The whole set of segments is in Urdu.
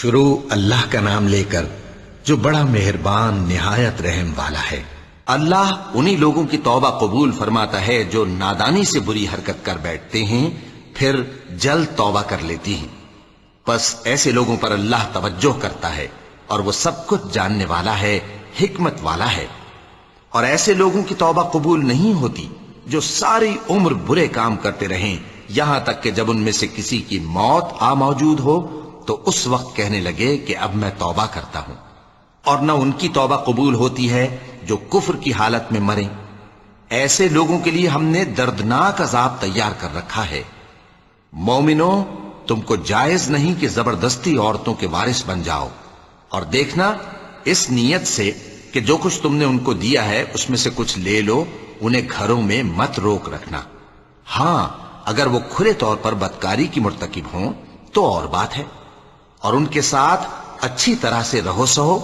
شروع اللہ کا نام لے کر جو بڑا مہربان نہایت رحم والا ہے۔ اللہ انہی لوگوں کی توبہ قبول فرماتا ہے جو نادانی سے بری حرکت کر بیٹھتے ہیں پھر جلد توبہ کر لیتی ہیں، پس ایسے لوگوں پر اللہ توجہ کرتا ہے اور وہ سب کچھ جاننے والا ہے، حکمت والا ہے۔ اور ایسے لوگوں کی توبہ قبول نہیں ہوتی جو ساری عمر برے کام کرتے رہیں یہاں تک کہ جب ان میں سے کسی کی موت آ موجود ہو تو اس وقت کہنے لگے کہ اب میں توبہ کرتا ہوں۔ اور نہ ان کی توبہ قبول ہوتی ہے جو کفر کی حالت میں مریں۔ ایسے لوگوں کے لیے ہم نے دردناک عذاب تیار کر رکھا ہے۔ مومنوں، تم کو جائز نہیں کہ زبردستی عورتوں کے وارث بن جاؤ، اور دیکھنا اس نیت سے کہ جو کچھ تم نے ان کو دیا ہے اس میں سے کچھ لے لو، انہیں گھروں میں مت روک رکھنا۔ ہاں، اگر وہ کھلے طور پر بدکاری کی مرتکب ہوں تو اور بات ہے، اور ان کے ساتھ اچھی طرح سے رہو سہو۔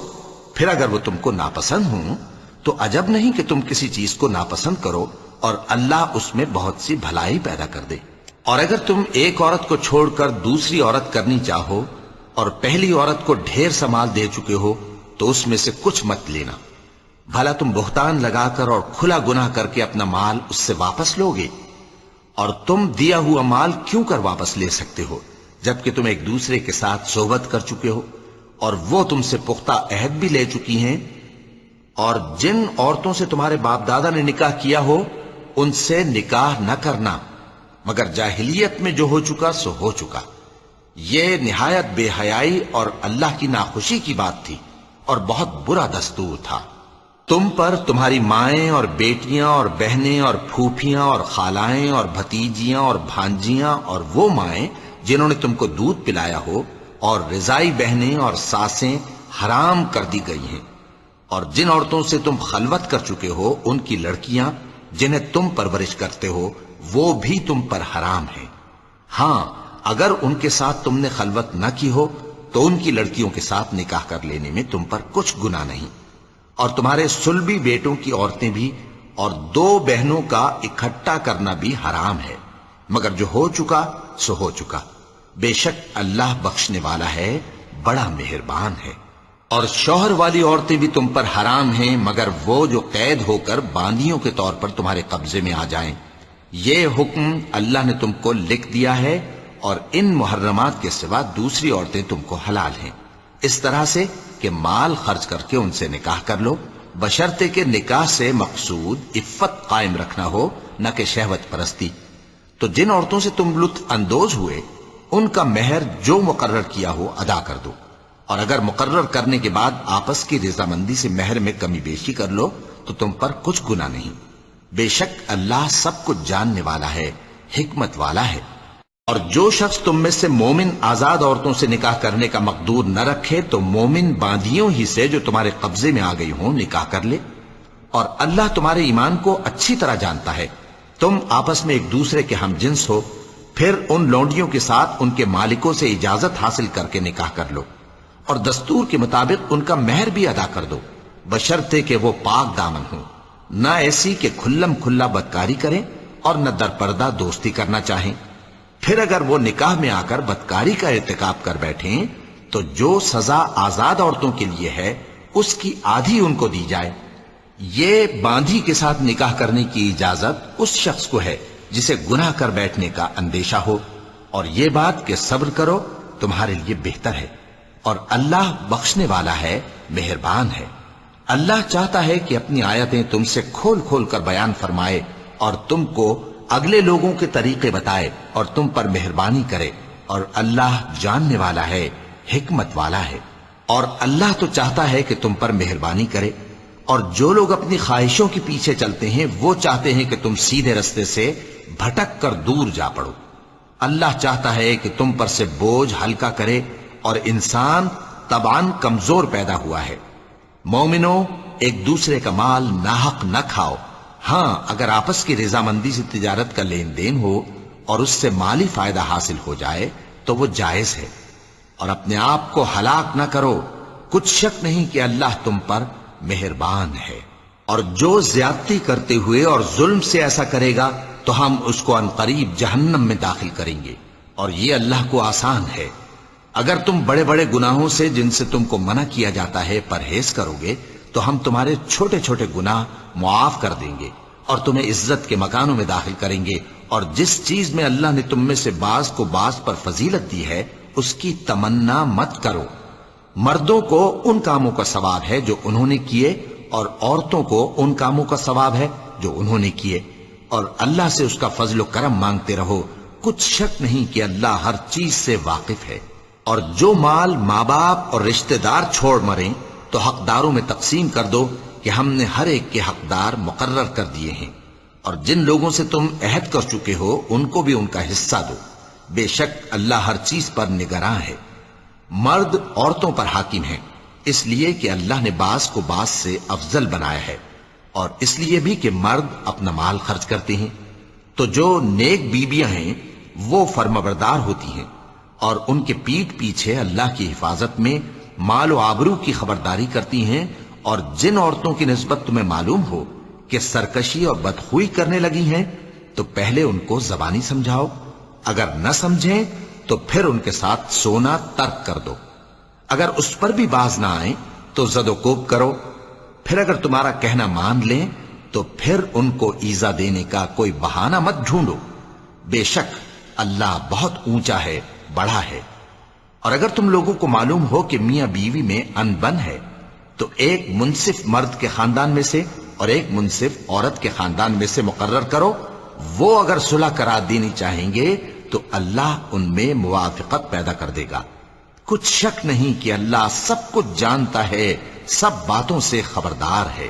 پھر اگر وہ تم کو ناپسند ہوں تو عجب نہیں کہ تم کسی چیز کو ناپسند کرو اور اللہ اس میں بہت سی بھلائی پیدا کر دے۔ اور اگر تم ایک عورت کو چھوڑ کر دوسری عورت کرنی چاہو اور پہلی عورت کو ڈھیر سا مال دے چکے ہو تو اس میں سے کچھ مت لینا، بھلا تم بہتان لگا کر اور کھلا گناہ کر کے اپنا مال اس سے واپس لوگے؟ اور تم دیا ہوا مال کیوں کر واپس لے سکتے ہو جبکہ تم ایک دوسرے کے ساتھ صحبت کر چکے ہو اور وہ تم سے پختہ عہد بھی لے چکی ہیں؟ اور جن عورتوں سے تمہارے باپ دادا نے نکاح کیا ہو ان سے نکاح نہ کرنا مگر جاہلیت میں جو ہو چکا سو ہو چکا۔ یہ نہایت بے حیائی اور اللہ کی ناخوشی کی بات تھی اور بہت برا دستور تھا۔ تم پر تمہاری مائیں اور بیٹیاں اور بہنیں اور پھوپھیاں اور خالائیں اور بھتیجیاں اور بھانجیاں اور وہ مائیں جنہوں نے تم کو دودھ پلایا ہو اور رضائی بہنیں اور ساسیں حرام کر دی گئی ہیں، اور جن عورتوں سے تم خلوت کر چکے ہو ان کی لڑکیاں جنہیں تم پرورش کرتے ہو وہ بھی تم پر حرام ہیں۔ ہاں، اگر ان کے ساتھ تم نے خلوت نہ کی ہو تو ان کی لڑکیوں کے ساتھ نکاح کر لینے میں تم پر کچھ گناہ نہیں۔ اور تمہارے صلبی بیٹوں کی عورتیں بھی اور دو بہنوں کا اکٹھا کرنا بھی حرام ہے، مگر جو ہو چکا سو ہو چکا۔ بے شک اللہ بخشنے والا ہے، بڑا مہربان ہے۔ اور شوہر والی عورتیں بھی تم پر حرام ہیں مگر وہ جو قید ہو کر باندیوں کے طور پر تمہارے قبضے میں آ جائیں۔ یہ حکم اللہ نے تم کو لکھ دیا ہے، اور ان محرمات کے سوا دوسری عورتیں تم کو حلال ہیں، اس طرح سے کہ مال خرچ کر کے ان سے نکاح کر لو، بشرطے کہ نکاح سے مقصود عفت قائم رکھنا ہو نہ کہ شہوت پرستی۔ تو جن عورتوں سے تم لطف اندوز ہوئے ان کا مہر جو مقرر کیا ہو ادا کر دو، اور اگر مقرر کرنے کے بعد آپس کی رضامندی سے مہر میں کمی بیشی کر لو تو تم پر کچھ گناہ نہیں۔ بے شک اللہ سب کچھ جاننے والا ہے، حکمت والا ہے۔ اور جو شخص تم میں سے مومن آزاد عورتوں سے نکاح کرنے کا مقدور نہ رکھے تو مومن باندیوں ہی سے جو تمہارے قبضے میں آ گئی ہوں نکاح کر لے، اور اللہ تمہارے ایمان کو اچھی طرح جانتا ہے۔ تم آپس میں ایک دوسرے کے ہم جنس ہو، پھر ان لونڈیوں کے ساتھ ان کے مالکوں سے اجازت حاصل کر کے نکاح کر لو، اور دستور کے مطابق ان کا مہر بھی ادا کر دو، بشرطے کہ وہ پاک دامن ہوں، نہ ایسی کہ کھلم کھلا بدکاری کریں اور نہ درپردہ دوستی کرنا چاہیں۔ پھر اگر وہ نکاح میں آ کر بدکاری کا ارتکاب کر بیٹھیں تو جو سزا آزاد عورتوں کے لیے ہے اس کی آدھی ان کو دی جائے۔ یہ باندھی کے ساتھ نکاح کرنے کی اجازت اس شخص کو ہے جسے گناہ کر بیٹھنے کا اندیشہ ہو، اور یہ بات کہ صبر کرو تمہارے لیے بہتر ہے، اور اللہ بخشنے والا ہے، مہربان ہے۔ اللہ چاہتا ہے کہ اپنی آیتیں تم سے کھول کھول کر بیان فرمائے اور تم کو اگلے لوگوں کے طریقے بتائے اور تم پر مہربانی کرے، اور اللہ جاننے والا ہے، حکمت والا ہے۔ اور اللہ تو چاہتا ہے کہ تم پر مہربانی کرے، اور جو لوگ اپنی خواہشوں کے پیچھے چلتے ہیں وہ چاہتے ہیں کہ تم سیدھے رستے سے بھٹک کر دور جا پڑو۔ اللہ چاہتا ہے کہ تم پر سے بوجھ ہلکا کرے، اور انسان طبعاً کمزور پیدا ہوا ہے۔ مومنوں، ایک دوسرے کا مال ناحق نہ کھاؤ۔ ہاں، اگر آپس کی رضامندی سے تجارت کا لین دین ہو اور اس سے مالی فائدہ حاصل ہو جائے تو وہ جائز ہے، اور اپنے آپ کو ہلاک نہ کرو، کچھ شک نہیں کہ اللہ تم پر مہربان ہے۔ اور جو زیادتی کرتے ہوئے اور ظلم سے ایسا کرے گا تو ہم اس کو عنقریب جہنم میں داخل کریں گے، اور یہ اللہ کو آسان ہے۔ اگر تم بڑے بڑے گناہوں سے جن سے تم کو منع کیا جاتا ہے پرہیز کرو گے تو ہم تمہارے چھوٹے چھوٹے گناہ معاف کر دیں گے اور تمہیں عزت کے مکانوں میں داخل کریں گے، اور جس چیز میں اللہ نے تم میں سے بعض کو بعض پر فضیلت دی ہے اس کی تمنا مت کرو۔ مردوں کو ان کاموں کا ثواب ہے جو انہوں نے کیے، اور عورتوں کو ان کاموں کا ثواب ہے جو انہوں نے کیے، اور اللہ سے اس کا فضل و کرم مانگتے رہو، کچھ شک نہیں کہ اللہ ہر چیز سے واقف ہے۔ اور جو مال ماں باپ اور رشتہ دار چھوڑ مریں تو حقداروں میں تقسیم کر دو کہ ہم نے ہر ایک کے حقدار مقرر کر دیے ہیں، اور جن لوگوں سے تم عہد کر چکے ہو ان کو بھی ان کا حصہ دو، بے شک اللہ ہر چیز پر نگراں ہے۔ مرد عورتوں پر حاکم ہیں، اس لیے کہ اللہ نے بعض کو بعض سے افضل بنایا ہے، اور اس لیے بھی کہ مرد اپنا مال خرچ کرتے ہیں۔ تو جو نیک بیویاں ہیں وہ فرمانبردار ہوتی ہیں، اور ان کے پیٹھ پیچھے اللہ کی حفاظت میں مال و آبرو کی خبرداری کرتی ہیں، اور جن عورتوں کی نسبت تمہیں معلوم ہو کہ سرکشی اور بدخوئی کرنے لگی ہیں تو پہلے ان کو زبانی سمجھاؤ، اگر نہ سمجھیں تو پھر ان کے ساتھ سونا ترک کر دو، اگر اس پر بھی باز نہ آئیں تو زد و کوب کرو، پھر اگر تمہارا کہنا مان لیں تو پھر ان کو ایذا دینے کا کوئی بہانہ مت ڈھونڈو، بے شک اللہ بہت اونچا ہے، بڑا ہے۔ اور اگر تم لوگوں کو معلوم ہو کہ میاں بیوی میں ان بن ہے تو ایک منصف مرد کے خاندان میں سے اور ایک منصف عورت کے خاندان میں سے مقرر کرو، وہ اگر صلح کرا دینی چاہیں گے تو اللہ ان میں موافقت پیدا کر دے گا۔ کچھ شک نہیں کہ اللہ سب کچھ جانتا ہے، سب باتوں سے خبردار ہے۔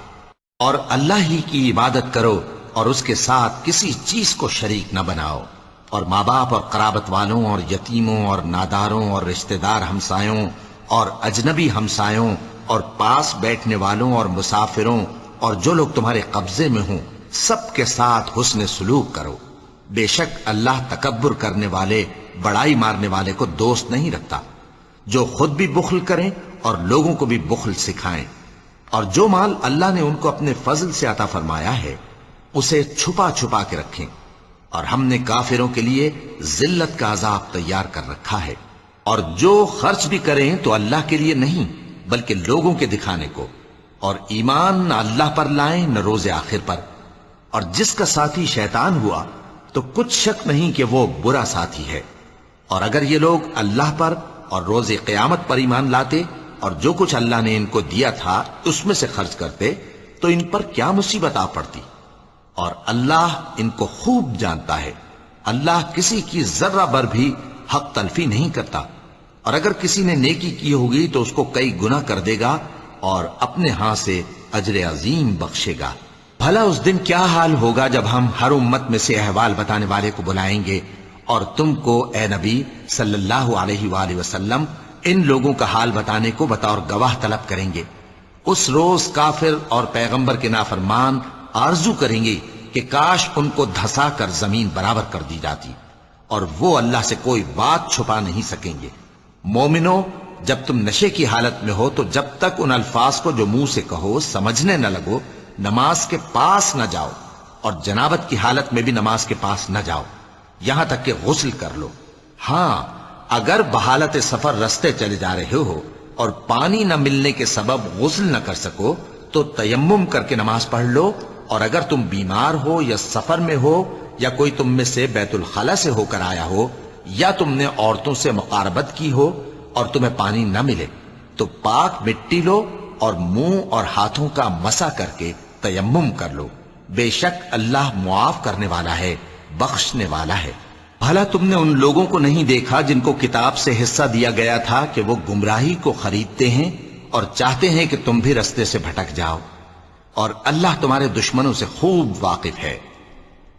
اور اللہ ہی کی عبادت کرو اور اس کے ساتھ کسی چیز کو شریک نہ بناؤ، اور ماں باپ اور قرابت والوں اور یتیموں اور ناداروں اور رشتہ دار ہمسایوں اور اجنبی ہمسایوں اور پاس بیٹھنے والوں اور مسافروں اور جو لوگ تمہارے قبضے میں ہوں سب کے ساتھ حسن سلوک کرو، بے شک اللہ تکبر کرنے والے، بڑائی مارنے والے کو دوست نہیں رکھتا۔ جو خود بھی بخل کریں اور لوگوں کو بھی بخل سکھائیں، اور جو مال اللہ نے ان کو اپنے فضل سے عطا فرمایا ہے اسے چھپا چھپا کے رکھیں، اور ہم نے کافروں کے لیے ذلت کا عذاب تیار کر رکھا ہے۔ اور جو خرچ بھی کریں تو اللہ کے لیے نہیں بلکہ لوگوں کے دکھانے کو، اور ایمان نہ اللہ پر لائیں نہ روز آخر پر، اور جس کا ساتھی شیطان ہوا تو کچھ شک نہیں کہ وہ برا ساتھی ہے۔ اور اگر یہ لوگ اللہ پر اور روز قیامت پر ایمان لاتے اور جو کچھ اللہ نے ان کو دیا تھا اس میں سے خرچ کرتے تو ان پر کیا مصیبت آ پڑتی، اور اللہ ان کو خوب جانتا ہے۔ اللہ کسی کی ذرہ بر بھی حق تلفی نہیں کرتا، اور اگر کسی نے نیکی کی ہوگی تو اس کو کئی گنا کر دے گا اور اپنے ہاں سے اجر عظیم بخشے گا۔ بھلا اس دن کیا حال ہوگا جب ہم ہر امت میں سے احوال بتانے والے کو بلائیں گے اور تم کو اے نبی صلی اللہ علیہ وآلہ وسلم ان لوگوں کا حال بتانے کو بطور گواہ طلب کریں گے۔ اس روز کافر اور پیغمبر کے نافرمان آرزو کریں گے کہ کاش ان کو دھسا کر زمین برابر کر دی جاتی، اور وہ اللہ سے کوئی بات چھپا نہیں سکیں گے۔ مومنو، جب تم نشے کی حالت میں ہو تو جب تک ان الفاظ کو جو منہ سے کہو سمجھنے نہ لگو نماز کے پاس نہ جاؤ، اور جنابت کی حالت میں بھی نماز کے پاس نہ جاؤ یہاں تک کہ غسل کر لو۔ ہاں، اگر بحالت سفر رستے چلے جا رہے ہو اور پانی نہ ملنے کے سبب غسل نہ کر سکو تو تیمم کر کے نماز پڑھ لو، اور اگر تم بیمار ہو یا سفر میں ہو یا کوئی تم میں سے بیت الخلا سے ہو کر آیا ہو یا تم نے عورتوں سے مقاربت کی ہو اور تمہیں پانی نہ ملے تو پاک مٹی لو اور منہ اور ہاتھوں کا مسح کر کے تیمم کر لو، بے شک اللہ معاف کرنے والا ہے، بخشنے والا ہے۔ بھلا تم نے ان لوگوں کو نہیں دیکھا جن کو کتاب سے حصہ دیا گیا تھا کہ وہ گمراہی کو خریدتے ہیں اور چاہتے ہیں کہ تم بھی رستے سے بھٹک جاؤ، اور اللہ تمہارے دشمنوں سے خوب واقف ہے،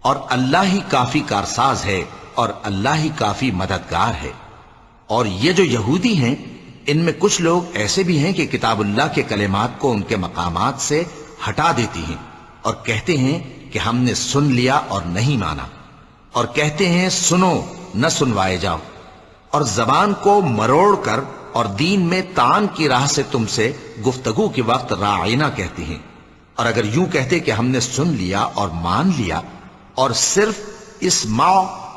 اور اللہ ہی کافی کارساز ہے اور اللہ ہی کافی مددگار ہے۔ اور یہ جو یہودی ہیں ان میں کچھ لوگ ایسے بھی ہیں کہ کتاب اللہ کے کلمات کو ان کے مقامات سے ہٹا دیتی ہیں اور کہتے ہیں کہ ہم نے سن لیا اور نہیں مانا، اور کہتے ہیں سنو نہ سنوائے جاؤ، اور زبان کو مروڑ کر اور دین میں تان کی راہ سے تم سے گفتگو کے وقت راعینا کہتے ہیں، اور اگر یوں کہتے کہ ہم نے سن لیا اور مان لیا، اور صرف اسمع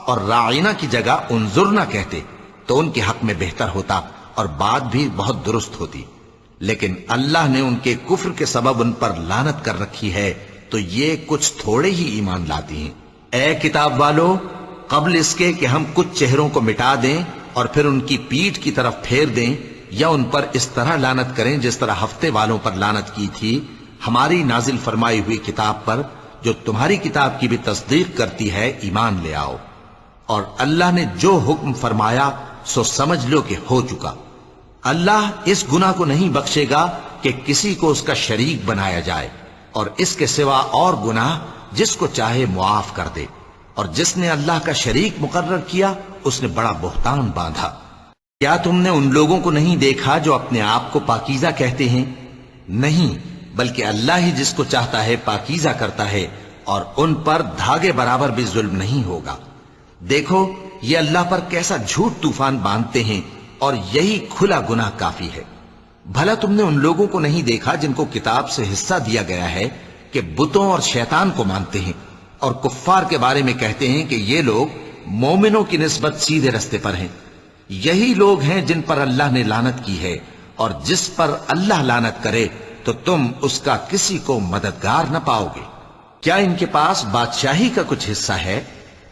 اور راعینا کی جگہ انظر نہ کہتے تو ان کے حق میں بہتر ہوتا اور بات بھی بہت درست ہوتی، لیکن اللہ نے ان کے کفر کے سبب ان پر لعنت کر رکھی ہے، تو یہ کچھ تھوڑے ہی ایمان لاتی ہیں۔ اے کتاب والو، قبل اس کے کہ ہم کچھ چہروں کو مٹا دیں اور پھر ان کی پیٹھ کی طرف پھیر دیں یا ان پر اس طرح لعنت کریں جس طرح ہفتے والوں پر لعنت کی تھی، ہماری نازل فرمائی ہوئی کتاب پر جو تمہاری کتاب کی بھی تصدیق کرتی ہے ایمان لے آؤ، اور اللہ نے جو حکم فرمایا سو سمجھ لو کہ ہو چکا۔ اللہ اس گناہ کو نہیں بخشے گا کہ کسی کو اس کا شریک بنایا جائے، اور اس کے سوا اور گناہ جس کو چاہے معاف کر دے، اور جس نے اللہ کا شریک مقرر کیا اس نے بڑا بہتان باندھا۔ کیا تم نے ان لوگوں کو نہیں دیکھا جو اپنے آپ کو پاکیزہ کہتے ہیں؟ نہیں، بلکہ اللہ ہی جس کو چاہتا ہے پاکیزہ کرتا ہے، اور ان پر دھاگے برابر بھی ظلم نہیں ہوگا۔ دیکھو یہ اللہ پر کیسا جھوٹ طوفان باندھتے ہیں، اور یہی کھلا گناہ کافی ہے۔ بھلا تم نے ان لوگوں کو نہیں دیکھا جن کو کتاب سے حصہ دیا گیا ہے کہ بتوں اور شیطان کو مانتے ہیں، اور کفار کے بارے میں کہتے ہیں کہ یہ لوگ مومنوں کی نسبت سیدھے رستے پر ہیں۔ یہی لوگ ہیں جن پر اللہ نے لعنت کی ہے، اور جس پر اللہ لعنت کرے تو تم اس کا کسی کو مددگار نہ پاؤ گے۔ کیا ان کے پاس بادشاہی کا کچھ حصہ ہے؟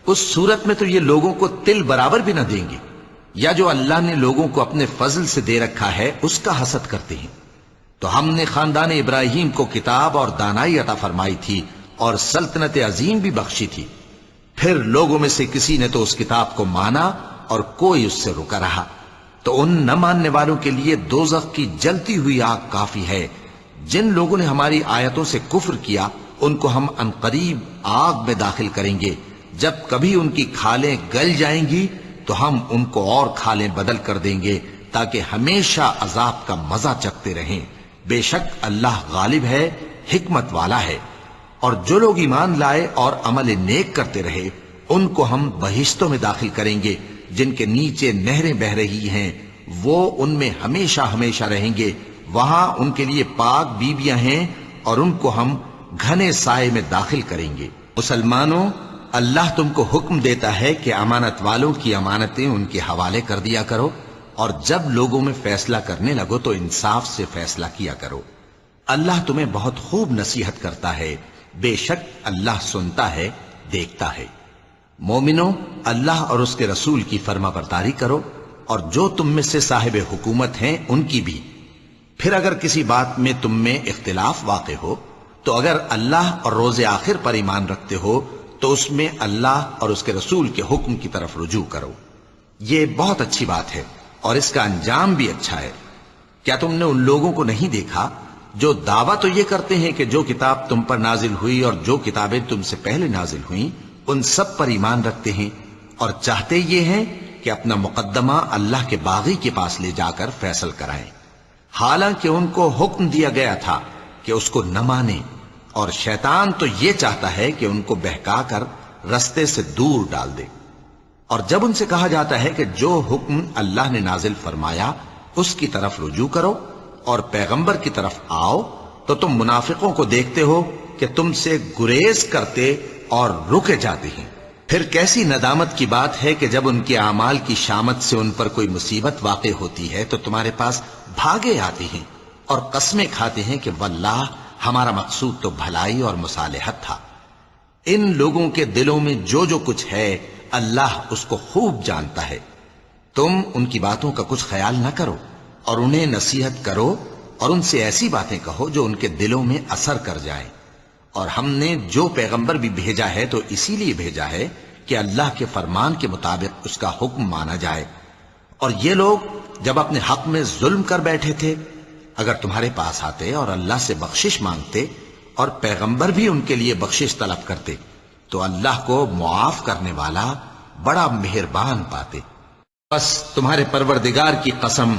اس صورت میں تو یہ لوگوں کو تل برابر بھی نہ دیں گے، یا جو اللہ نے لوگوں کو اپنے فضل سے دے رکھا ہے اس کا حسد کرتے ہیں۔ تو ہم نے خاندان ابراہیم کو کتاب اور دانائی عطا فرمائی تھی اور سلطنت عظیم بھی بخشی تھی، پھر لوگوں میں سے کسی نے تو اس کتاب کو مانا اور کوئی اس سے رکا رہا، تو ان نہ ماننے والوں کے لیے دوزخ کی جلتی ہوئی آگ کافی ہے۔ جن لوگوں نے ہماری آیتوں سے کفر کیا ان کو ہم عنقریب آگ میں داخل کریں گے، جب کبھی ان کی کھالیں گل جائیں گی تو ہم ان کو اور کھالیں بدل کر دیں گے تاکہ ہمیشہ عذاب کا مزہ چکھتے رہیں۔ بے شک اللہ غالب ہے، حکمت والا ہے۔ اور جو لوگ ایمان لائے اور عمل نیک کرتے رہے ان کو ہم بہشتوں میں داخل کریں گے جن کے نیچے نہریں بہ رہی ہیں، وہ ان میں ہمیشہ ہمیشہ رہیں گے، وہاں ان کے لیے پاک بیویاں ہیں اور ان کو ہم گھنے سائے میں داخل کریں گے۔ مسلمانوں، اللہ تم کو حکم دیتا ہے کہ امانت والوں کی امانتیں ان کے حوالے کر دیا کرو، اور جب لوگوں میں فیصلہ کرنے لگو تو انصاف سے فیصلہ کیا کرو۔ اللہ تمہیں بہت خوب نصیحت کرتا ہے، بے شک اللہ سنتا ہے، دیکھتا ہے۔ مومنو، اللہ اور اس کے رسول کی فرما برداری کرو، اور جو تم میں سے صاحب حکومت ہیں ان کی بھی۔ پھر اگر کسی بات میں تم میں اختلاف واقع ہو تو اگر اللہ اور روز آخر پر ایمان رکھتے ہو تو اس میں اللہ اور اس کے رسول کے حکم کی طرف رجوع کرو۔ یہ بہت اچھی بات ہے اور اس کا انجام بھی اچھا ہے۔ کیا تم نے ان لوگوں کو نہیں دیکھا جو دعویٰ تو یہ کرتے ہیں کہ جو کتاب تم پر نازل ہوئی اور جو کتابیں تم سے پہلے نازل ہوئیں ان سب پر ایمان رکھتے ہیں، اور چاہتے یہ ہیں کہ اپنا مقدمہ اللہ کے باغی کے پاس لے جا کر فیصل کرائیں، حالانکہ ان کو حکم دیا گیا تھا کہ اس کو نہ مانیں، اور شیطان تو یہ چاہتا ہے کہ ان کو بہکا کر رستے سے دور ڈال دے۔ اور جب ان سے کہا جاتا ہے کہ جو حکم اللہ نے نازل فرمایا اس کی طرف رجوع کرو اور پیغمبر کی طرف آؤ، تو تم منافقوں کو دیکھتے ہو کہ تم سے گریز کرتے اور رکے جاتے ہیں۔ پھر کیسی ندامت کی بات ہے کہ جب ان کے اعمال کی شامت سے ان پر کوئی مصیبت واقع ہوتی ہے تو تمہارے پاس بھاگے آتے ہیں اور قسمیں کھاتے ہیں کہ واللہ ہمارا مقصود تو بھلائی اور مصالحت تھا۔ ان لوگوں کے دلوں میں جو جو کچھ ہے اللہ اس کو خوب جانتا ہے۔ تم ان کی باتوں کا کچھ خیال نہ کرو اور انہیں نصیحت کرو اور ان سے ایسی باتیں کہو جو ان کے دلوں میں اثر کر جائیں۔ اور ہم نے جو پیغمبر بھی بھیجا ہے تو اسی لیے بھیجا ہے کہ اللہ کے فرمان کے مطابق اس کا حکم مانا جائے۔ اور یہ لوگ جب اپنے حق میں ظلم کر بیٹھے تھے، اگر تمہارے پاس آتے اور اللہ سے بخشش مانگتے اور پیغمبر بھی ان کے لیے بخشش طلب کرتے تو اللہ کو معاف کرنے والا بڑا مہربان پاتے۔ بس تمہارے پروردگار کی قسم،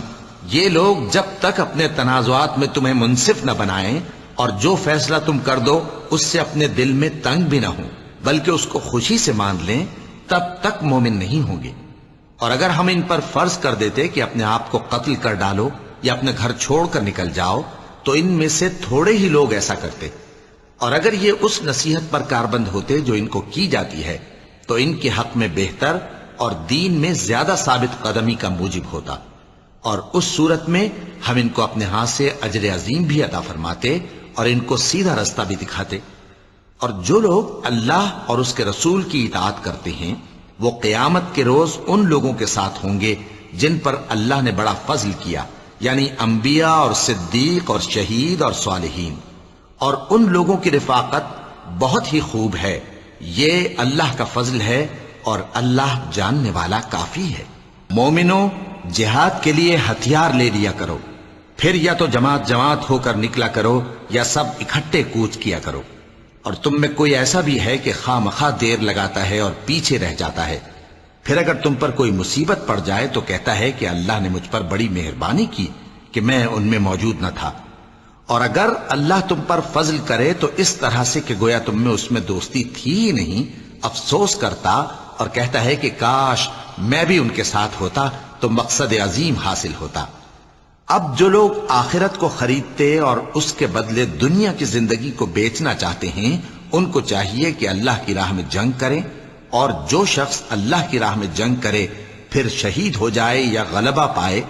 یہ لوگ جب تک اپنے تنازعات میں تمہیں منصف نہ بنائیں اور جو فیصلہ تم کر دو اس سے اپنے دل میں تنگ بھی نہ ہوں بلکہ اس کو خوشی سے مان لیں، تب تک مومن نہیں ہوں گے۔ اور اگر ہم ان پر فرض کر دیتے کہ اپنے آپ کو قتل کر ڈالو یا اپنے گھر چھوڑ کر نکل جاؤ تو ان میں سے تھوڑے ہی لوگ ایسا کرتے، اور اگر یہ اس نصیحت پر کاربند ہوتے جو ان کو کی جاتی ہے تو ان کے حق میں بہتر اور دین میں زیادہ ثابت قدمی کا موجب ہوتا، اور اس صورت میں ہم ان کو اپنے ہاتھ سے اجر عظیم بھی عطا فرماتے اور ان کو سیدھا رستہ بھی دکھاتے۔ اور جو لوگ اللہ اور اس کے رسول کی اطاعت کرتے ہیں وہ قیامت کے روز ان لوگوں کے ساتھ ہوں گے جن پر اللہ نے بڑا فضل کیا، یعنی انبیاء اور صدیق اور شہید اور صالحین، اور ان لوگوں کی رفاقت بہت ہی خوب ہے۔ یہ اللہ کا فضل ہے اور اللہ جاننے والا کافی ہے۔ مومنوں، جہاد کے لیے ہتھیار لے لیا کرو، پھر یا تو جماعت جماعت ہو کر نکلا کرو یا سب اکٹھے کوچ کیا کرو۔ اور تم میں کوئی ایسا بھی ہے کہ خواہ مخواہ دیر لگاتا ہے اور پیچھے رہ جاتا ہے، پھر اگر تم پر کوئی مصیبت پڑ جائے تو کہتا ہے کہ اللہ نے مجھ پر بڑی مہربانی کی کہ میں ان میں موجود نہ تھا۔ اور اگر اللہ تم پر فضل کرے تو اس طرح سے کہ گویا تم میں اس میں دوستی تھی ہی نہیں، افسوس کرتا اور کہتا ہے کہ کاش میں بھی ان کے ساتھ ہوتا تو مقصد عظیم حاصل ہوتا۔ اب جو لوگ آخرت کو خریدتے اور اس کے بدلے دنیا کی زندگی کو بیچنا چاہتے ہیں ان کو چاہیے کہ اللہ کی راہ میں جنگ کریں، اور جو شخص اللہ کی راہ میں جنگ کرے پھر شہید ہو جائے یا غلبہ پائے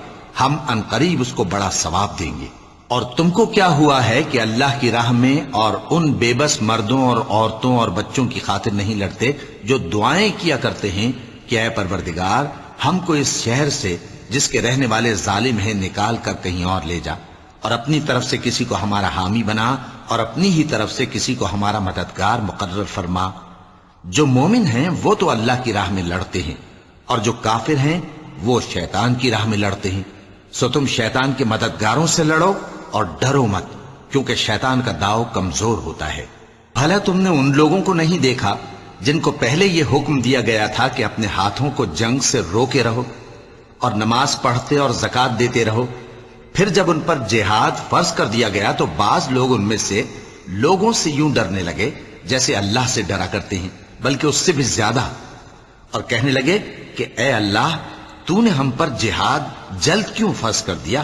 ہم عنقریب اس کو بڑا ثواب دیں گے۔ اور تم کو کیا ہوا ہے کہ اللہ کی راہ میں اور ان بے بس مردوں اور عورتوں اور بچوں کی خاطر نہیں لڑتے جو دعائیں کیا کرتے ہیں کہ اے پروردگار ہم کو اس شہر سے جس کے رہنے والے ظالم ہیں نکال کر کہیں اور لے جا، اور اپنی طرف سے کسی کو ہمارا حامی بنا اور اپنی ہی طرف سے کسی کو ہمارا مددگار مقرر فرما۔ جو مومن ہیں وہ تو اللہ کی راہ میں لڑتے ہیں، اور جو کافر ہیں وہ شیطان کی راہ میں لڑتے ہیں، سو تم شیطان کے مددگاروں سے لڑو اور ڈرو مت، کیونکہ شیطان کا داؤ کمزور ہوتا ہے۔ بھلا تم نے ان لوگوں کو نہیں دیکھا جن کو پہلے یہ حکم دیا گیا تھا کہ اپنے ہاتھوں کو جنگ سے روکے رہو اور نماز پڑھتے اور زکوٰۃ دیتے رہو، پھر جب ان پر جہاد فرض کر دیا گیا تو بعض لوگ ان میں سے لوگوں سے یوں ڈرنے لگے جیسے اللہ سے ڈرا کرتے ہیں، بلکہ اس سے بھی زیادہ، اور کہنے لگے کہ اے اللہ تو نے ہم پر جہاد جلد کیوں فرض کر دیا،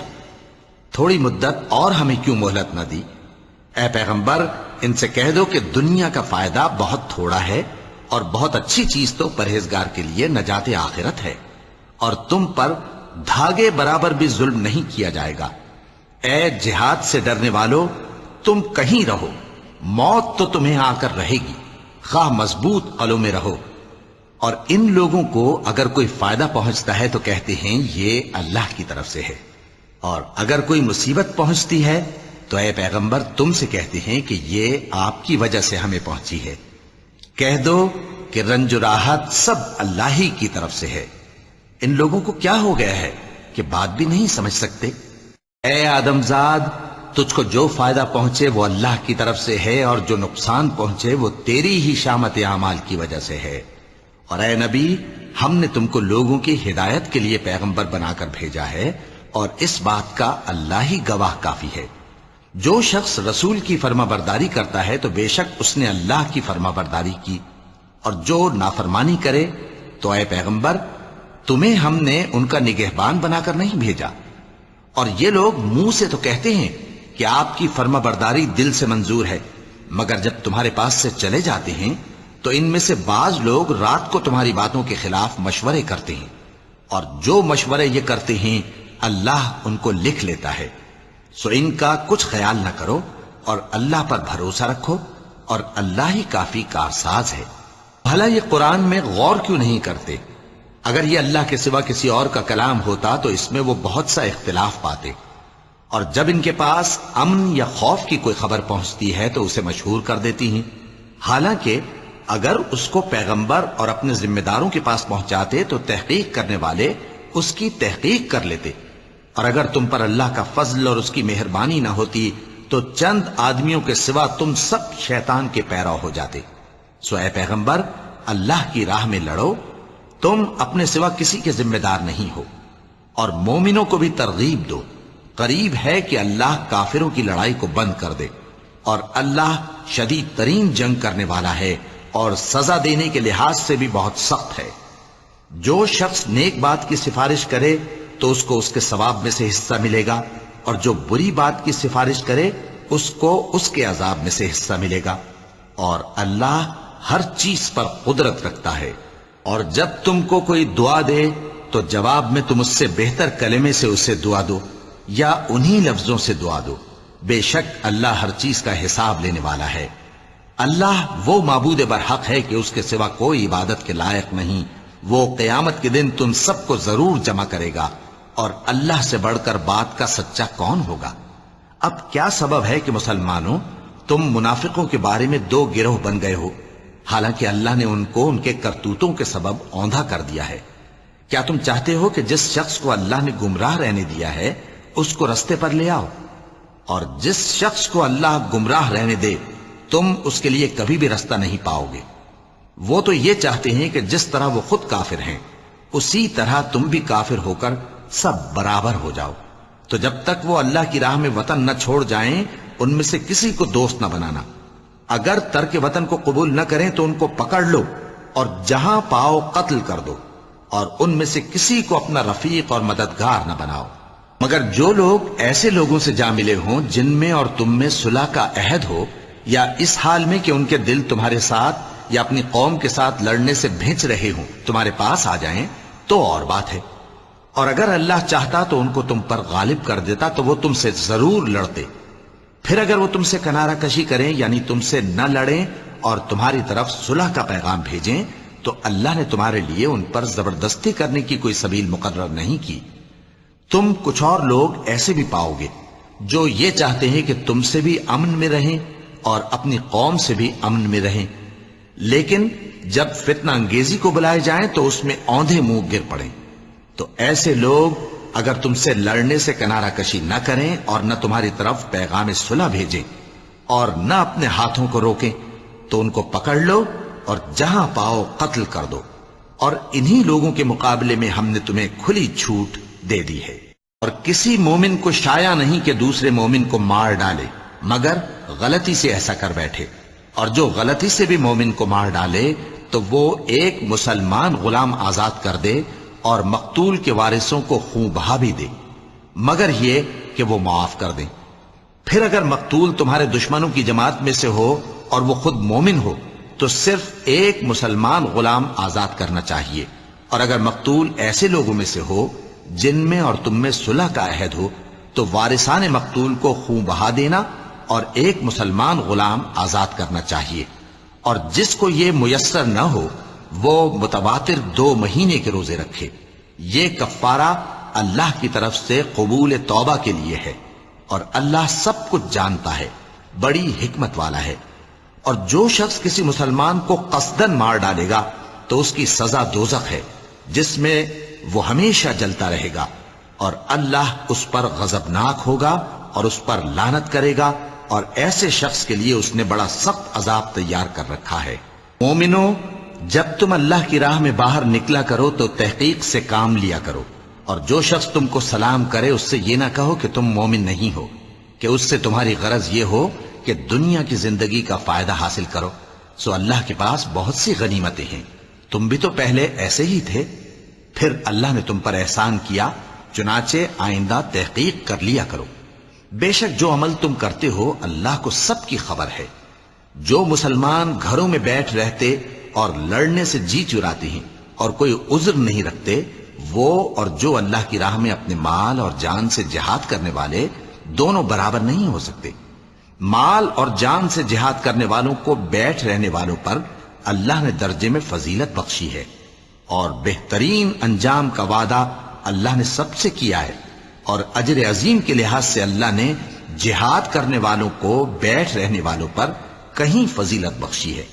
تھوڑی مدت اور ہمیں کیوں مہلت نہ دی۔ اے پیغمبر ان سے کہہ دو کہ دنیا کا فائدہ بہت تھوڑا ہے اور بہت اچھی چیز تو پرہیزگار کے لیے نجات آخرت ہے، اور تم پر دھاگے برابر بھی ظلم نہیں کیا جائے گا۔ اے جہاد سے ڈرنے والو تم کہیں رہو، موت تو تمہیں آ کر رہے گی، خواہ مضبوط قلعوں میں رہو۔ اور ان لوگوں کو اگر کوئی فائدہ پہنچتا ہے تو کہتے ہیں یہ اللہ کی طرف سے ہے، اور اگر کوئی مصیبت پہنچتی ہے تو اے پیغمبر تم سے کہتے ہیں کہ یہ آپ کی وجہ سے ہمیں پہنچی ہے۔ کہہ دو کہ رنج و راحت سب اللہ ہی کی طرف سے ہے۔ ان لوگوں کو کیا ہو گیا ہے کہ بات بھی نہیں سمجھ سکتے؟ اے آدم زاد تجھ کو جو فائدہ پہنچے وہ اللہ کی طرف سے ہے، اور جو نقصان پہنچے وہ تیری ہی شامت اعمال کی وجہ سے ہے۔ اور اے نبی ہم نے تم کو لوگوں کی ہدایت کے لیے پیغمبر بنا کر بھیجا ہے، اور اس بات کا اللہ ہی گواہ کافی ہے۔ جو شخص رسول کی فرما برداری کرتا ہے تو بے شک اس نے اللہ کی فرما برداری کی، اور جو نافرمانی کرے تو اے پیغمبر تمہیں ہم نے ان کا نگہبان بنا کر نہیں بھیجا۔ اور یہ لوگ منہ سے تو کہتے ہیں کہ آپ کی فرما برداری دل سے منظور ہے، مگر جب تمہارے پاس سے چلے جاتے ہیں تو ان میں سے بعض لوگ رات کو تمہاری باتوں کے خلاف مشورے کرتے ہیں، اور جو مشورے یہ کرتے ہیں اللہ ان کو لکھ لیتا ہے۔ سو ان کا کچھ خیال نہ کرو اور اللہ پر بھروسہ رکھو، اور اللہ ہی کافی کارساز ہے۔ بھلا یہ قرآن میں غور کیوں نہیں کرتے؟ اگر یہ اللہ کے سوا کسی اور کا کلام ہوتا تو اس میں وہ بہت سا اختلاف پاتے، اور جب ان کے پاس امن یا خوف کی کوئی خبر پہنچتی ہے تو اسے مشہور کر دیتی ہیں، حالانکہ اگر اس کو پیغمبر اور اپنے ذمہ داروں کے پاس پہنچاتے تو تحقیق کرنے والے اس کی تحقیق کر لیتے، اور اگر تم پر اللہ کا فضل اور اس کی مہربانی نہ ہوتی تو چند آدمیوں کے سوا تم سب شیطان کے پیرو ہو جاتے۔ سو اے پیغمبر اللہ کی راہ میں لڑو، تم اپنے سوا کسی کے ذمہ دار نہیں ہو، اور مومنوں کو بھی ترغیب دو، قریب ہے کہ اللہ کافروں کی لڑائی کو بند کر دے، اور اللہ شدید ترین جنگ کرنے والا ہے اور سزا دینے کے لحاظ سے بھی بہت سخت ہے۔ جو شخص نیک بات کی سفارش کرے تو اس کو اس کے ثواب میں سے حصہ ملے گا، اور جو بری بات کی سفارش کرے اس کو اس کے عذاب میں سے حصہ ملے گا، اور اللہ ہر چیز پر قدرت رکھتا ہے۔ اور جب تم کو کوئی دعا دے تو جواب میں تم اس سے بہتر کلمے سے اسے دعا دو یا انہی لفظوں سے دعا دو. بے شک اللہ ہر چیز کا حساب لینے والا ہے. اللہ وہ معبود برحق ہے کہ اس کے سوا کوئی عبادت کے لائق نہیں. وہ قیامت کے دن تم سب کو ضرور جمع کرے گا اور اللہ سے بڑھ کر بات کا سچا کون ہوگا؟ اب کیا سبب ہے کہ مسلمانوں تم منافقوں کے بارے میں دو گروہ بن گئے ہو، حالانکہ اللہ نے ان کو ان کے کرتوتوں کے سبب اوندھا کر دیا ہے؟ کیا تم چاہتے ہو کہ جس شخص کو اللہ نے گمراہ رہنے دیا ہے اس کو رستے پر لے آؤ، اور جس شخص کو اللہ گمراہ رہنے دے تم اس کے لیے کبھی بھی رستہ نہیں پاؤ گے؟ وہ تو یہ چاہتے ہیں کہ جس طرح وہ خود کافر ہیں اسی طرح تم بھی کافر ہو کر سب برابر ہو جاؤ. تو جب تک وہ اللہ کی راہ میں وطن نہ چھوڑ جائیں ان میں سے کسی کو دوست نہ بنانا. اگر ترک وطن کو قبول نہ کریں تو ان کو پکڑ لو اور جہاں پاؤ قتل کر دو، اور ان میں سے کسی کو اپنا رفیق اور مددگار نہ بناؤ، مگر جو لوگ ایسے لوگوں سے جا ملے ہوں جن میں اور تم میں صلح کا عہد ہو، یا اس حال میں کہ ان کے دل تمہارے ساتھ یا اپنی قوم کے ساتھ لڑنے سے بھنچ رہے ہوں تمہارے پاس آ جائیں تو اور بات ہے. اور اگر اللہ چاہتا تو ان کو تم پر غالب کر دیتا تو وہ تم سے ضرور لڑتے. پھر اگر وہ تم سے کنارہ کشی کریں یعنی تم سے نہ لڑیں اور تمہاری طرف صلح کا پیغام بھیجیں تو اللہ نے تمہارے لیے ان پر زبردستی کرنے کی کوئی سبیل مقرر نہیں کی. تم کچھ اور لوگ ایسے بھی پاؤ گے جو یہ چاہتے ہیں کہ تم سے بھی امن میں رہیں اور اپنی قوم سے بھی امن میں رہیں، لیکن جب فتنہ انگیزی کو بلائے جائیں تو اس میں اوندھے منہ گر پڑیں. تو ایسے لوگ اگر تم سے لڑنے سے کنارہ کشی نہ کریں اور نہ تمہاری طرف پیغام صلح بھیجیں اور نہ اپنے ہاتھوں کو روکیں تو ان کو پکڑ لو اور جہاں پاؤ قتل کر دو. اور انہی لوگوں کے مقابلے میں ہم نے تمہیں کھلی چھوٹ دے دی ہے. اور کسی مومن کو شایع نہیں کہ دوسرے مومن کو مار ڈالے مگر غلطی سے ایسا کر بیٹھے، اور جو غلطی سے بھی مومن کو مار ڈالے تو وہ ایک مسلمان غلام آزاد کر دے اور مقتول کے وارثوں کو خون بہا بھی دے، مگر یہ کہ وہ معاف کر دیں. پھر اگر مقتول تمہارے دشمنوں کی جماعت میں سے ہو اور وہ خود مومن ہو تو صرف ایک مسلمان غلام آزاد کرنا چاہیے. اور اگر مقتول ایسے لوگوں میں سے ہو جن میں اور تم میں صلح کا عہد ہو تو وارثان مقتول کو خون بہا دینا اور ایک مسلمان غلام آزاد کرنا چاہیے. اور جس کو یہ میسر نہ ہو وہ متواتر 2 مہینے کے روزے رکھے. یہ کفارہ اللہ کی طرف سے قبول توبہ کے لیے ہے، اور اللہ سب کچھ جانتا ہے، بڑی حکمت والا ہے. اور جو شخص کسی مسلمان کو قصدن مار ڈالے گا تو اس کی سزا دوزخ ہے جس میں وہ ہمیشہ جلتا رہے گا، اور اللہ اس پر غضبناک ہوگا اور اس پر لعنت کرے گا، اور ایسے شخص کے لیے اس نے بڑا سخت عذاب تیار کر رکھا ہے. مومنو، جب تم اللہ کی راہ میں باہر نکلا کرو تو تحقیق سے کام لیا کرو، اور جو شخص تم کو سلام کرے اس سے یہ نہ کہو کہ تم مومن نہیں ہو، کہ اس سے تمہاری غرض یہ ہو کہ دنیا کی زندگی کا فائدہ حاصل کرو. سو اللہ کے پاس بہت سی غنیمتیں ہیں، تم بھی تو پہلے ایسے ہی تھے، پھر اللہ نے تم پر احسان کیا، چنانچہ آئندہ تحقیق کر لیا کرو. بے شک جو عمل تم کرتے ہو اللہ کو سب کی خبر ہے. جو مسلمان گھروں میں بیٹھ رہتے اور لڑنے سے جی چراتے ہیں اور کوئی عذر نہیں رکھتے، وہ اور جو اللہ کی راہ میں اپنے مال اور جان سے جہاد کرنے والے دونوں برابر نہیں ہو سکتے. مال اور جان سے جہاد کرنے والوں کو بیٹھ رہنے والوں پر اللہ نے درجے میں فضیلت بخشی ہے، اور بہترین انجام کا وعدہ اللہ نے سب سے کیا ہے. اور اجر عظیم کے لحاظ سے اللہ نے جہاد کرنے والوں کو بیٹھ رہنے والوں پر کہیں فضیلت بخشی ہے،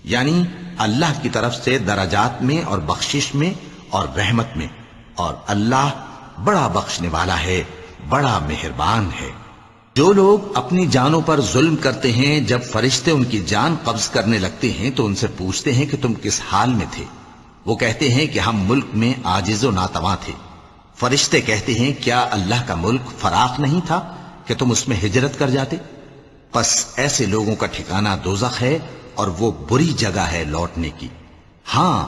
یعنی اللہ کی طرف سے درجات میں اور بخشش میں اور رحمت میں. اور اللہ بڑا بخشنے والا ہے، بڑا مہربان ہے. جو لوگ اپنی جانوں پر ظلم کرتے ہیں جب فرشتے ان کی جان قبض کرنے لگتے ہیں تو ان سے پوچھتے ہیں کہ تم کس حال میں تھے؟ وہ کہتے ہیں کہ ہم ملک میں عاجز و ناتواں تھے. فرشتے کہتے ہیں کیا اللہ کا ملک فراخ نہیں تھا کہ تم اس میں ہجرت کر جاتے؟ پس ایسے لوگوں کا ٹھکانہ دوزخ ہے اور وہ بری جگہ ہے لوٹنے کی. ہاں،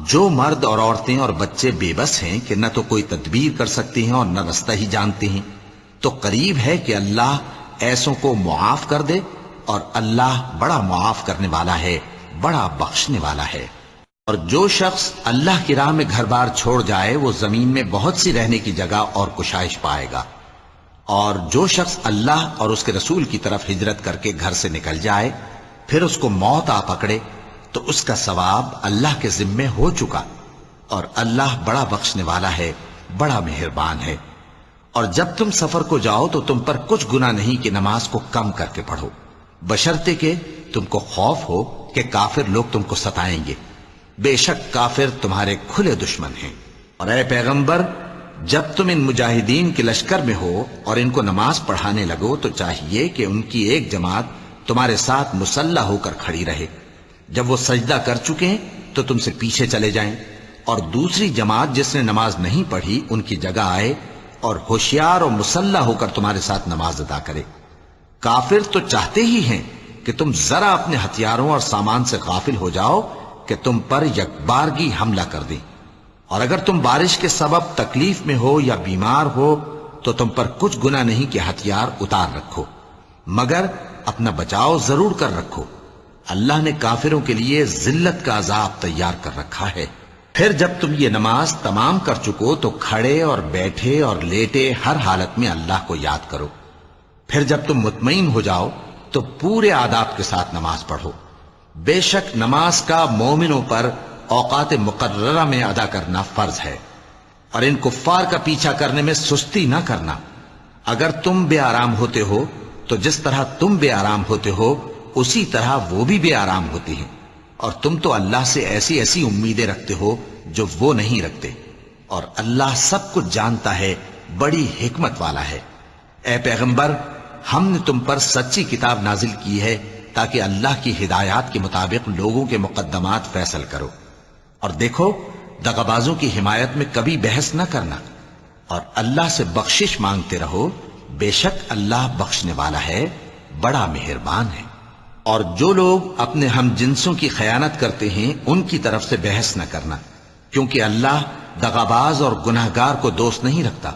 جو مرد اور عورتیں اور بچے بے بس ہیں کہ نہ تو کوئی تدبیر کر سکتے ہیں اور نہ رستہ ہی جانتے ہیں، تو قریب ہے کہ اللہ ایسوں کو معاف کر دے، اور اللہ بڑا معاف کرنے والا ہے، بڑا بخشنے والا ہے. اور جو شخص اللہ کی راہ میں گھر بار چھوڑ جائے وہ زمین میں بہت سی رہنے کی جگہ اور کشائش پائے گا، اور جو شخص اللہ اور اس کے رسول کی طرف ہجرت کر کے گھر سے نکل جائے پھر اس کو موت آ پکڑے تو اس کا ثواب اللہ کے ذمے ہو چکا، اور اللہ بڑا بخشنے والا ہے، بڑا مہربان ہے۔ اور جب تم سفر کو جاؤ تو تم پر کچھ گناہ نہیں کہ نماز کو کم کر کے پڑھو، بشرطے کہ تم کو خوف ہو کہ کافر لوگ تم کو ستائیں گے، بے شک کافر تمہارے کھلے دشمن ہیں۔ اور اے پیغمبر، جب تم ان مجاہدین کے لشکر میں ہو اور ان کو نماز پڑھانے لگو تو چاہیے کہ ان کی ایک جماعت تمہارے ساتھ مسلح ہو کر کھڑی رہے، جب وہ سجدہ کر چکے تو تم سے پیچھے چلے جائیں، اور دوسری جماعت جس نے نماز نہیں پڑھی ان کی جگہ آئے اور ہوشیار اور مسلح ہو کر تمہارے ساتھ نماز ادا کرے۔ کافر تو چاہتے ہی ہیں کہ تم ذرا اپنے ہتھیاروں اور سامان سے غافل ہو جاؤ کہ تم پر یکبارگی حملہ کر دیں، اور اگر تم بارش کے سبب تکلیف میں ہو یا بیمار ہو تو تم پر کچھ گناہ نہیں کہ ہتھیار اتار رکھو، مگر اپنا بچاؤ ضرور کر رکھو، اللہ نے کافروں کے لیے ذلت کا عذاب تیار کر رکھا ہے۔ پھر جب تم یہ نماز تمام کر چکو تو کھڑے اور بیٹھے اور لیٹے ہر حالت میں اللہ کو یاد کرو، پھر جب تم مطمئن ہو جاؤ تو پورے آداب کے ساتھ نماز پڑھو۔ بے شک نماز کا مومنوں پر اوقات مقررہ میں ادا کرنا فرض ہے، اور ان کفار کا پیچھا کرنے میں سستی نہ کرنا۔ اگر تم بے آرام ہوتے ہو تو جس طرح تم بے آرام ہوتے ہو اسی طرح وہ بھی بے آرام ہوتے ہیں، اور تم تو اللہ سے ایسی ایسی امیدیں رکھتے ہو جو وہ نہیں رکھتے، اور اللہ سب کچھ جانتا ہے، بڑی حکمت والا ہے۔ اے پیغمبر، ہم نے تم پر سچی کتاب نازل کی ہے تاکہ اللہ کی ہدایات کے مطابق لوگوں کے مقدمات فیصل کرو، اور دیکھو دغابازوں کی حمایت میں کبھی بحث نہ کرنا، اور اللہ سے بخشش مانگتے رہو، بے شک اللہ بخشنے والا ہے، بڑا مہربان ہے۔ اور جو لوگ اپنے ہم جنسوں کی خیانت کرتے ہیں ان کی طرف سے بحث نہ کرنا، کیونکہ اللہ دغاباز اور گناہگار کو دوست نہیں رکھتا۔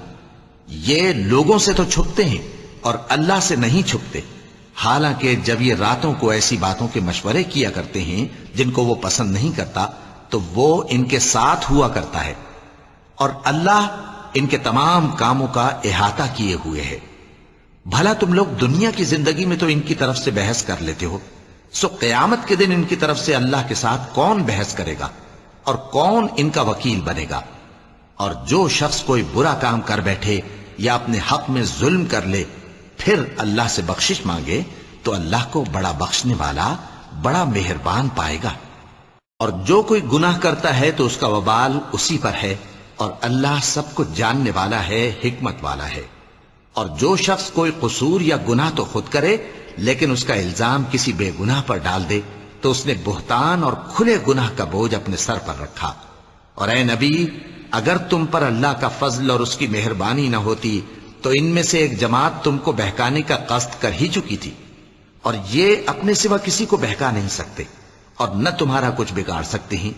یہ لوگوں سے تو چھپتے ہیں اور اللہ سے نہیں چھپتے، حالانکہ جب یہ راتوں کو ایسی باتوں کے مشورے کیا کرتے ہیں جن کو وہ پسند نہیں کرتا تو وہ ان کے ساتھ ہوا کرتا ہے، اور اللہ ان کے تمام کاموں کا احاطہ کیے ہوئے ہے۔ بھلا تم لوگ دنیا کی زندگی میں تو ان کی طرف سے بحث کر لیتے ہو، سو قیامت کے دن ان کی طرف سے اللہ کے ساتھ کون بحث کرے گا اور کون ان کا وکیل بنے گا؟ اور جو شخص کوئی برا کام کر بیٹھے یا اپنے حق میں ظلم کر لے پھر اللہ سے بخشش مانگے تو اللہ کو بڑا بخشنے والا، بڑا مہربان پائے گا۔ اور جو کوئی گناہ کرتا ہے تو اس کا وبال اسی پر ہے، اور اللہ سب کچھ جاننے والا ہے، حکمت والا ہے۔ اور جو شخص کوئی قصور یا گناہ تو خود کرے لیکن اس کا الزام کسی بے گناہ پر ڈال دے تو اس نے بہتان اور کھلے گناہ کا بوجھ اپنے سر پر رکھا۔ اور اے نبی، اگر تم پر اللہ کا فضل اور اس کی مہربانی نہ ہوتی تو ان میں سے ایک جماعت تم کو بہکانے کا قصد کر ہی چکی تھی، اور یہ اپنے سوا کسی کو بہکا نہیں سکتے اور نہ تمہارا کچھ بگاڑ سکتے ہیں۔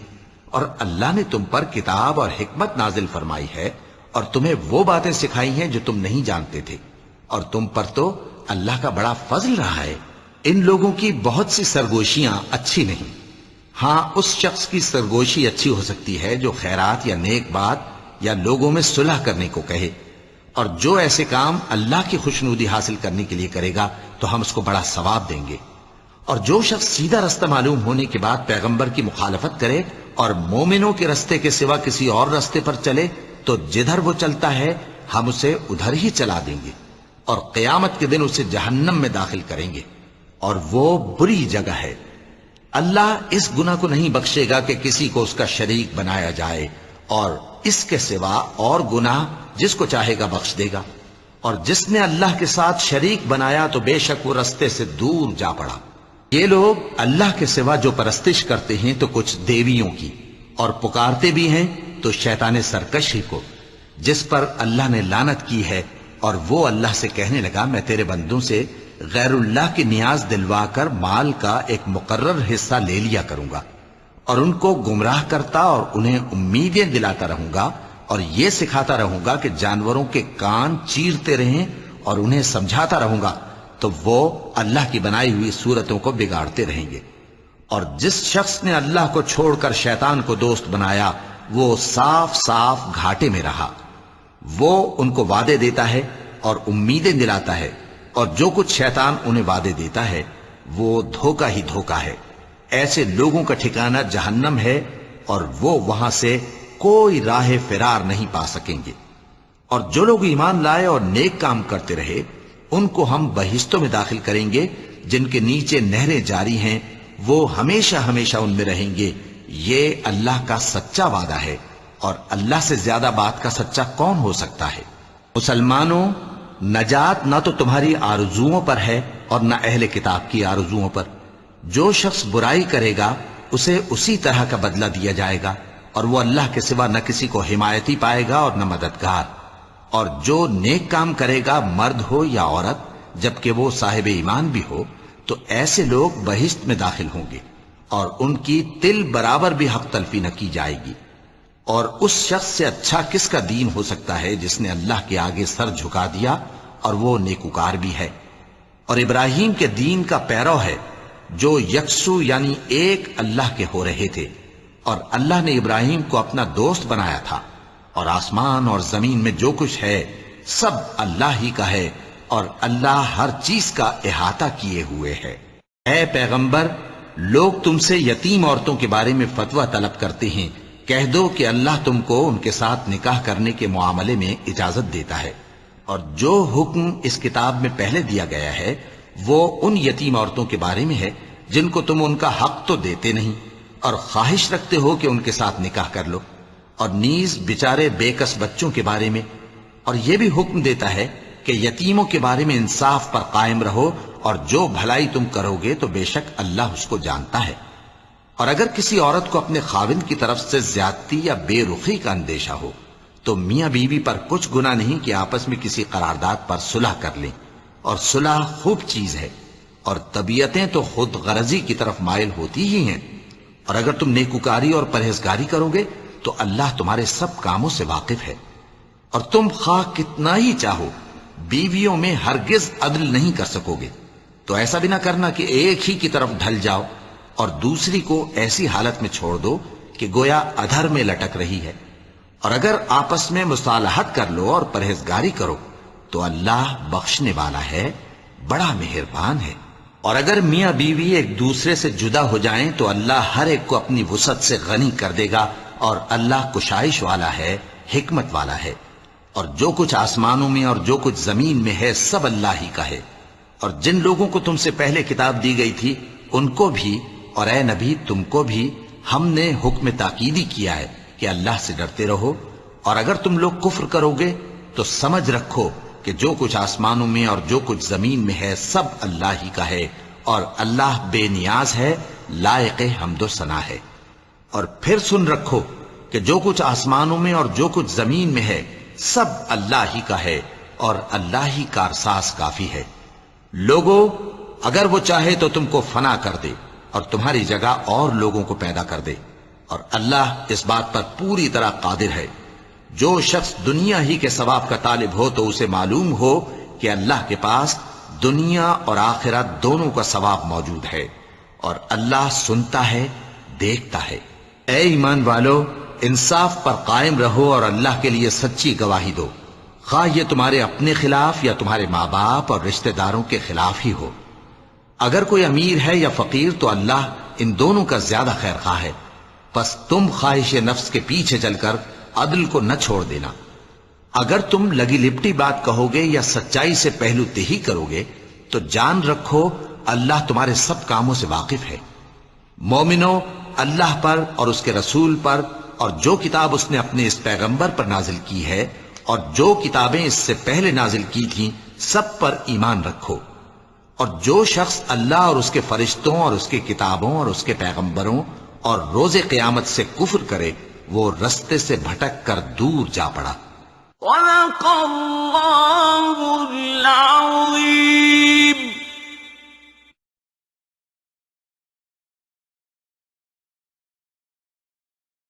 اور اللہ نے تم پر کتاب اور حکمت نازل فرمائی ہے اور تمہیں وہ باتیں سکھائی ہیں جو تم نہیں جانتے تھے، اور تم پر تو اللہ کا بڑا فضل رہا ہے۔ ان لوگوں کی بہت سی سرگوشیاں اچھی نہیں، ہاں اس شخص کی سرگوشی اچھی ہو سکتی ہے جو خیرات یا نیک بات یا لوگوں میں صلح کرنے کو کہے، اور جو ایسے کام اللہ کی خوشنودی حاصل کرنے کے لیے کرے گا تو ہم اس کو بڑا ثواب دیں گے۔ اور جو شخص سیدھا رستہ معلوم ہونے کے بعد پیغمبر کی مخالفت کرے اور مومنوں کے رستے کے سوا کسی اور رستے پر چلے تو جدھر وہ چلتا ہے ہم اسے ادھر ہی چلا دیں گے، اور قیامت کے دن اسے جہنم میں داخل کریں گے، اور وہ بری جگہ ہے۔ اللہ اس گناہ کو نہیں بخشے گا کہ کسی کو اس کا شریک بنایا جائے، اور اس کے سوا اور گناہ جس کو چاہے گا بخش دے گا، اور جس نے اللہ کے ساتھ شریک بنایا تو بے شک وہ رستے سے دور جا پڑا۔ یہ لوگ اللہ کے سوا جو پرستش کرتے ہیں تو کچھ دیویوں کی، اور پکارتے بھی ہیں تو شیطان سرکش ہی کو، جس پر اللہ نے لعنت کی ہے، اور وہ اللہ سے کہنے لگا میں تیرے بندوں سے غیر اللہ کی نیاز دلوا کر مال کا ایک مقرر حصہ لے لیا کروں گا، اور ان کو گمراہ کرتا اور انہیں امیدیں دلاتا رہوں گا، اور یہ سکھاتا رہوں گا کہ جانوروں کے کان چیرتے رہیں، اور انہیں سمجھاتا رہوں گا، تو وہ اللہ کی بنائی ہوئی صورتوں کو بگاڑتے رہیں گے۔ اور جس شخص نے اللہ کو چھوڑ کر شیطان کو دوست بنایا وہ صاف صاف گھاٹے میں رہا۔ وہ ان کو وعدے دیتا ہے اور امیدیں دلاتا ہے، اور جو کچھ شیطان انہیں وعدے دیتا ہے وہ دھوکہ ہی دھوکہ ہے۔ ایسے لوگوں کا ٹھکانہ جہنم ہے، اور وہ وہاں سے کوئی راہ فرار نہیں پا سکیں گے۔ اور جو لوگ ایمان لائے اور نیک کام کرتے رہے ان کو ہم بہشتوں میں داخل کریں گے جن کے نیچے نہریں جاری ہیں، وہ ہمیشہ ہمیشہ ان میں رہیں گے۔ یہ اللہ کا سچا وعدہ ہے، اور اللہ سے زیادہ بات کا سچا کون ہو سکتا ہے؟ مسلمانوں، نجات نہ تو تمہاری آرزوؤں پر ہے اور نہ اہل کتاب کی آرزوؤں پر۔ جو شخص برائی کرے گا اسے اسی طرح کا بدلہ دیا جائے گا، اور وہ اللہ کے سوا نہ کسی کو حمایتی پائے گا اور نہ مددگار۔ اور جو نیک کام کرے گا، مرد ہو یا عورت، جبکہ وہ صاحب ایمان بھی ہو، تو ایسے لوگ بہشت میں داخل ہوں گے، اور ان کی تل برابر بھی حق تلفی نہ کی جائے گی۔ اور اس شخص سے اچھا کس کا دین ہو سکتا ہے جس نے اللہ کے آگے سر جھکا دیا اور وہ نیکوکار بھی ہے۔ اور ابراہیم کے دین کا پیرو ہے جو یکسو یعنی ایک اللہ کے ہو رہے تھے، اور اللہ نے ابراہیم کو اپنا دوست بنایا تھا۔ اور آسمان اور زمین میں جو کچھ ہے سب اللہ ہی کا ہے، اور اللہ ہر چیز کا احاطہ کیے ہوئے ہے۔ اے پیغمبر، لوگ تم سے یتیم عورتوں کے بارے میں فتویٰ طلب کرتے ہیں، کہہ دو کہ اللہ تم کو ان کے ساتھ نکاح کرنے کے معاملے میں اجازت دیتا ہے، اور جو حکم اس کتاب میں پہلے دیا گیا ہے وہ ان یتیم عورتوں کے بارے میں ہے جن کو تم ان کا حق تو دیتے نہیں، اور خواہش رکھتے ہو کہ ان کے ساتھ نکاح کر لو، اور نیز بیچارے بے کس بچوں کے بارے میں۔ اور یہ بھی حکم دیتا ہے کہ یتیموں کے بارے میں انصاف پر قائم رہو، اور جو بھلائی تم کرو گے تو بے شک اللہ اس کو جانتا ہے۔ اور اگر کسی عورت کو اپنے خاوند کی طرف سے زیادتی یا بے رخی کا اندیشہ ہو تو میاں بیوی پر کچھ گناہ نہیں کہ آپس میں کسی قرارداد پر صلح کر لیں، اور صلح خوب چیز ہے، اور طبیعتیں تو خود غرضی کی طرف مائل ہوتی ہی ہیں۔ اور اگر تم نیکوکاری اور پرہیزگاری کرو گے تو اللہ تمہارے سب کاموں سے واقف ہے۔ اور تم خواہ کتنا ہی چاہو بیویوں میں ہرگز عدل نہیں کر سکو گے، تو ایسا بھی نہ کرنا کہ ایک ہی کی طرف ڈھل جاؤ اور دوسری کو ایسی حالت میں چھوڑ دو کہ گویا ادھر میں لٹک رہی ہے۔ اور اگر آپس میں مصالحت کر لو اور پرہیزگاری کرو تو اللہ بخشنے والا ہے، بڑا مہربان ہے۔ اور اگر میاں بیوی ایک دوسرے سے جدا ہو جائیں تو اللہ ہر ایک کو اپنی وسعت سے غنی کر دے گا، اور اللہ کشائش والا ہے، حکمت والا ہے۔ اور جو کچھ آسمانوں میں اور جو کچھ زمین میں ہے سب اللہ ہی کا ہے۔ اور جن لوگوں کو تم سے پہلے کتاب دی گئی تھی ان کو بھی، اور اے نبی تم کو بھی، ہم نے حکم تاکیدی کیا ہے کہ اللہ سے ڈرتے رہو۔ اور اگر تم لوگ کفر کرو گے تو سمجھ رکھو کہ جو کچھ آسمانوں میں اور جو کچھ زمین میں ہے سب اللہ ہی کا ہے، اور اللہ بے نیاز ہے، لائق حمد و ثنا ہے۔ اور پھر سن رکھو کہ جو کچھ آسمانوں میں اور جو کچھ زمین میں ہے سب اللہ ہی کا ہے، اور اللہ ہی کارساز کافی ہے۔ لوگو، اگر وہ چاہے تو تم کو فنا کر دے اور تمہاری جگہ اور لوگوں کو پیدا کر دے، اور اللہ اس بات پر پوری طرح قادر ہے۔ جو شخص دنیا ہی کے ثواب کا طالب ہو تو اسے معلوم ہو کہ اللہ کے پاس دنیا اور آخرت دونوں کا ثواب موجود ہے، اور اللہ سنتا ہے، دیکھتا ہے۔ اے ایمان والو، انصاف پر قائم رہو اور اللہ کے لیے سچی گواہی دو، خواہ یہ تمہارے اپنے خلاف یا تمہارے ماں باپ اور رشتہ داروں کے خلاف ہی ہو۔ اگر کوئی امیر ہے یا فقیر تو اللہ ان دونوں کا زیادہ خیر خواہ ہے، پس تم خواہش نفس کے پیچھے چل کر عدل کو نہ چھوڑ دینا۔ اگر تم لگی لپٹی بات کہو گے یا سچائی سے پہلو تہی کرو گے تو جان رکھو اللہ تمہارے سب کاموں سے واقف ہے۔ مومنو، اللہ پر اور اس کے رسول پر اور جو کتاب اس نے اپنے اس پیغمبر پر نازل کی ہے اور جو کتابیں اس سے پہلے نازل کی تھیں سب پر ایمان رکھو۔ اور جو شخص اللہ اور اس کے فرشتوں اور اس کے کتابوں اور اس کے پیغمبروں اور روز قیامت سے کفر کرے وہ رستے سے بھٹک کر دور جا پڑا۔ وَلَقَ اللَّهُ